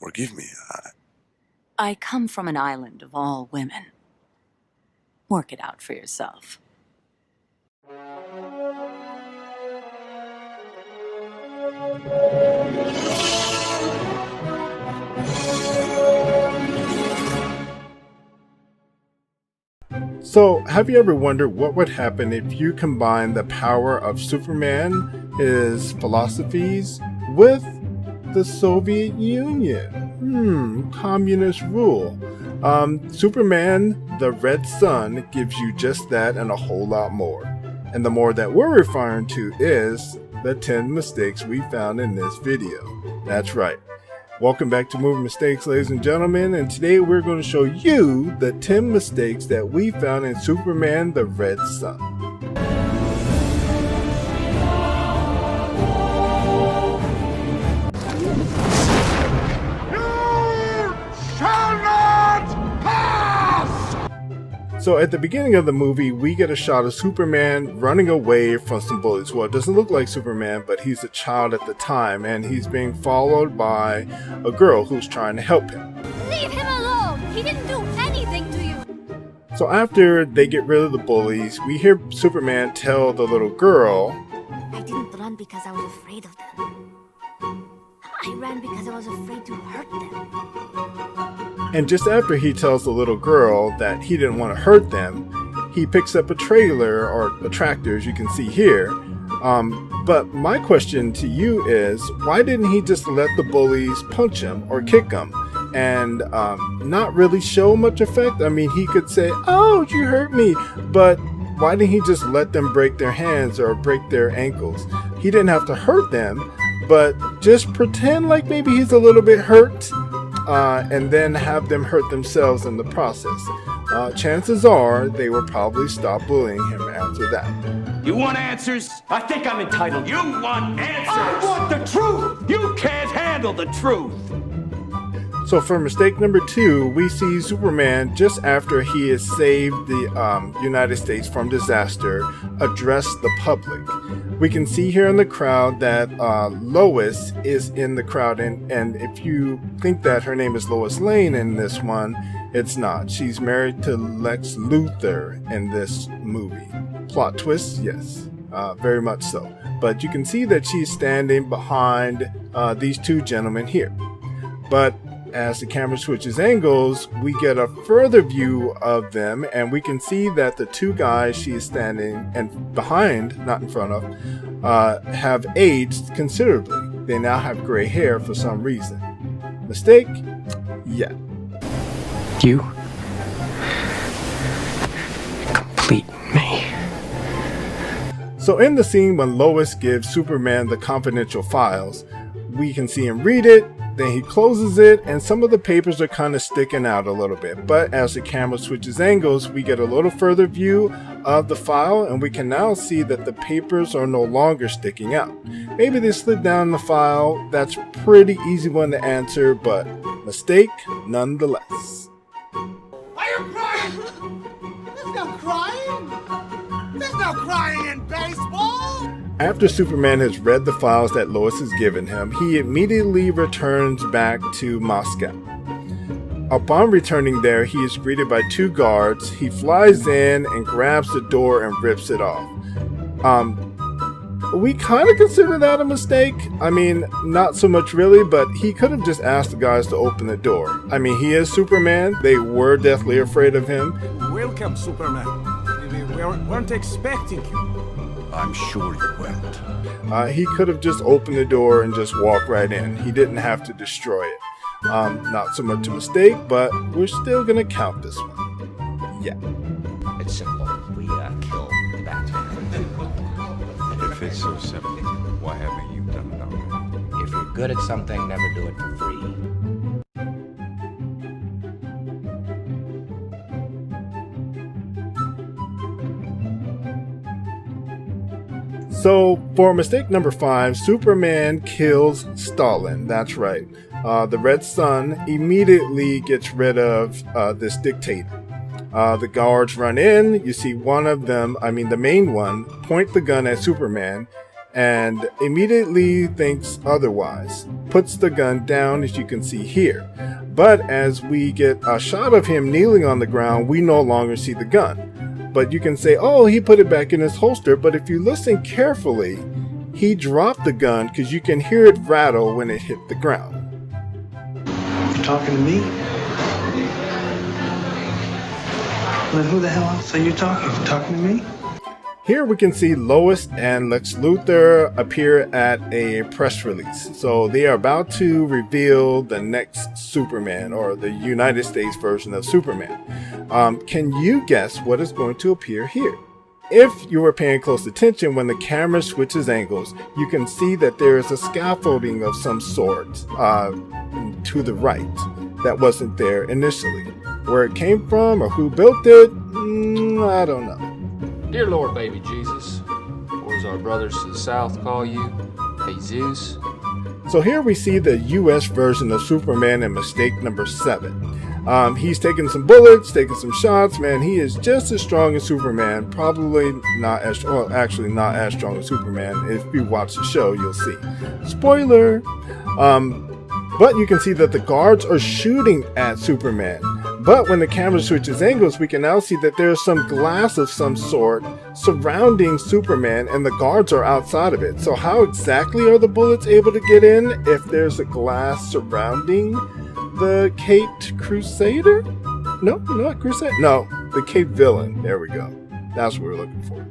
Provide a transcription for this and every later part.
Forgive me. I come from an island of all women. Work it out for yourself. So, have you ever wondered what would happen if you combine the power of Superman, his philosophies, with the Soviet Union? Communist rule. Superman, the Red Sun, gives you just that and a whole lot more. And the more that we're referring to is the 10 mistakes we found in this video. That's right. Welcome back to Movie Mistakes, ladies and gentlemen, and today we're going to show you the 10 mistakes that we found in Superman the Red Sun. So at the beginning of the movie, we get a shot of Superman running away from some bullies. Well, it doesn't look like Superman, but he's a child at the time, and he's being followed by a girl who's trying to help him. Leave him alone! He didn't do anything to you! So after they get rid of the bullies, we hear Superman tell the little girl, I didn't run because I was afraid of them. I ran because I was afraid to hurt them. And just after he tells the little girl that he didn't want to hurt them, he picks up a trailer or a tractor, as you can see here. But my question to you is, why didn't he just let the bullies punch him or kick him and not really show much effect? I mean, he could say, oh, you hurt me, but why didn't he just let them break their hands or break their ankles? He didn't have to hurt them, but just pretend like maybe he's a little bit hurt. And then have them hurt themselves in the process. Chances are they will probably stop bullying him after that. You want answers? I think I'm entitled. You want answers? I want the truth! You can't handle the truth! So for mistake number 2, we see Superman just after he has saved the United States from disaster, address the public. We can see here in the crowd that Lois is in the crowd, and if you think that her name is Lois Lane in this one, it's not. She's married to Lex Luthor in this movie. Plot twist? Yes, very much so. But you can see that she's standing behind these two gentlemen here. But as the camera switches angles, we get a further view of them, and we can see that the two guys she is standing and behind, not in front of, have aged considerably. They now have gray hair for some reason. Mistake? Yeah. You complete me. So in the scene when Lois gives Superman the confidential files, we can see him read it. Then he closes it, and some of the papers are kind of sticking out a little bit. But as the camera switches angles, we get a little further view of the file, and we can now see that the papers are no longer sticking out. Maybe they slid down the file. That's a pretty easy one to answer, but mistake nonetheless. Are you crying? There's no crying. There's no crying in baseball. After Superman has read the files that Lois has given him, he immediately returns back to Moscow. Upon returning there, he is greeted by two guards. He flies in and grabs the door and rips it off. We kind of consider that a mistake. I mean, not so much really, but he could have just asked the guys to open the door. I mean, he is Superman. They were deathly afraid of him. Welcome, Superman. We weren't expecting you. I'm sure you weren't. He could have just opened the door and just walked right in. He didn't have to destroy it. Not so much a mistake, but we're still going to count this one. Yeah. It's simple. We kill the Batman. If it's so simple, why haven't you done it already? If you're good at something, never do it for free. So, for mistake number 5, Superman kills Stalin. That's right. The Red Sun immediately gets rid of this dictator. The guards run in. You see one of them, the main one, point the gun at Superman and immediately thinks otherwise. puts the gun down, as you can see here. But as we get a shot of him kneeling on the ground, we no longer see the gun. But you can say, oh, he put it back in his holster. But if you listen carefully, he dropped the gun because you can hear it rattle when it hit the ground. You talking to me? Then who the hell else are you talking to? Talking to me? Here we can see Lois and Lex Luthor appear at a press release. So they are about to reveal the next Superman, or the United States version of Superman. Can you guess what is going to appear here? If you were paying close attention, when the camera switches angles, you can see that there is a scaffolding of some sort to the right that wasn't there initially. Where it came from or who built it, I don't know. Dear Lord, baby Jesus, or as our brothers to the south call you, Jesus. So here we see the US version of Superman in mistake number 7. He's taking some bullets, taking some shots, man. He is just as strong as Superman. Probably not as, well, actually not as strong as Superman. If you watch the show, you'll see. Spoiler! But you can see that the guards are shooting at Superman. But when the camera switches angles, we can now see that there's some glass of some sort surrounding Superman, and the guards are outside of it. So how exactly are the bullets able to get in if there's a glass surrounding the Caped Crusader? No, not Crusader. No, the Caped Villain. There we go. That's what we're looking for.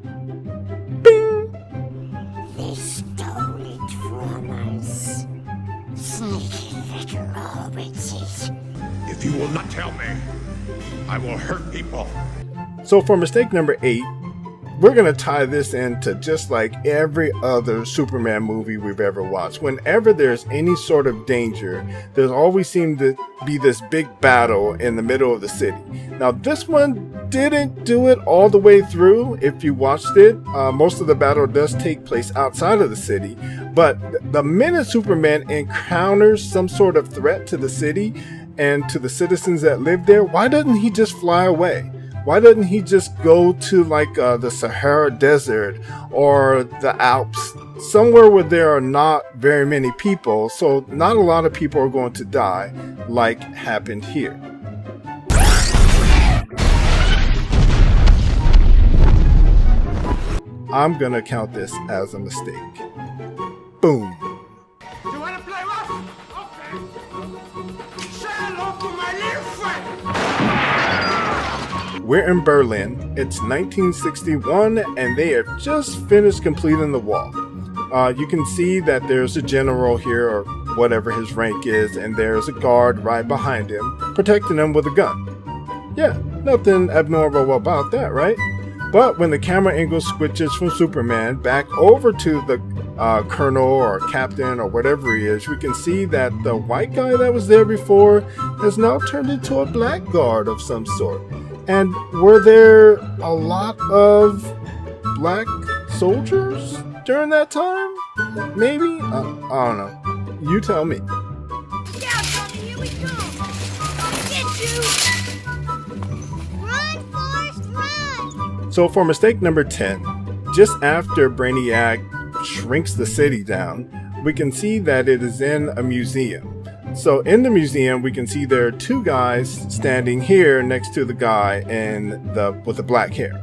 Bing! They stole it from us. Sneaky little hobbitses. If you will not tell me, I will hurt people. So for mistake number 8, we're going to tie this into just like every other Superman movie we've ever watched. Whenever there's any sort of danger, there's always seemed to be this big battle in the middle of the city. Now this one didn't do it all the way through. If you watched it, most of the battle does take place outside of the city. But the minute Superman encounters some sort of threat to the city and to the citizens that live there, why doesn't he just fly away? Why doesn't he just go to like the Sahara Desert or the Alps, somewhere where there are not very many people, so not a lot of people are going to die like happened here. I'm gonna count this as a mistake. Boom. You wanna play rough? Okay. Say hello to my little friend. We're in Berlin. It's 1961, and they have just finished completing the wall. You can see that there's a general here, or whatever his rank is, and there's a guard right behind him, protecting him with a gun. Yeah, nothing abnormal about that, right? But when the camera angle switches from Superman back over to the colonel or captain or whatever he is, we can see that the white guy that was there before has now turned into a black guard of some sort. And were there a lot of black soldiers during that time? Maybe? I don't know. You tell me. Yeah, Tommy, here we go. I'll get you. Run, Forrest, run. So for mistake number 10, just after Brainiac shrinks the city down, we can see that it is in a museum. So in the museum, we can see there are 2 guys standing here next to the guy with the black hair.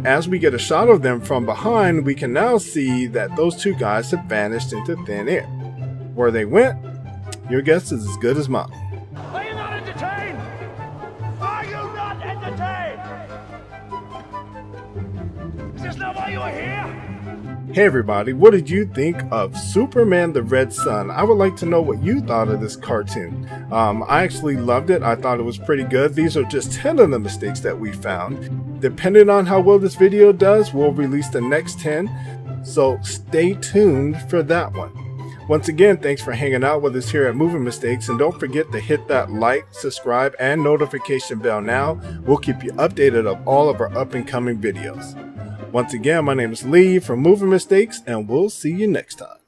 As we get a shot of them from behind, we can now see that those 2 guys have vanished into thin air. Where they went, your guess is as good as mine. Are you not entertained? Are you not entertained? Is this not why you are here? Hey everybody, what did you think of Superman the Red Sun? I would like to know what you thought of this cartoon. I actually loved it. I thought it was pretty good. These are just 10 of the mistakes that we found. Depending on how well this video does, we'll release the next 10. So stay tuned for that one. Once again, thanks for hanging out with us here at Movie Mistakes, and don't forget to hit that like, subscribe, and notification bell now. We'll keep you updated of all of our up and coming videos. Once again, my name is Lee from Movie Mistakes, and we'll see you next time.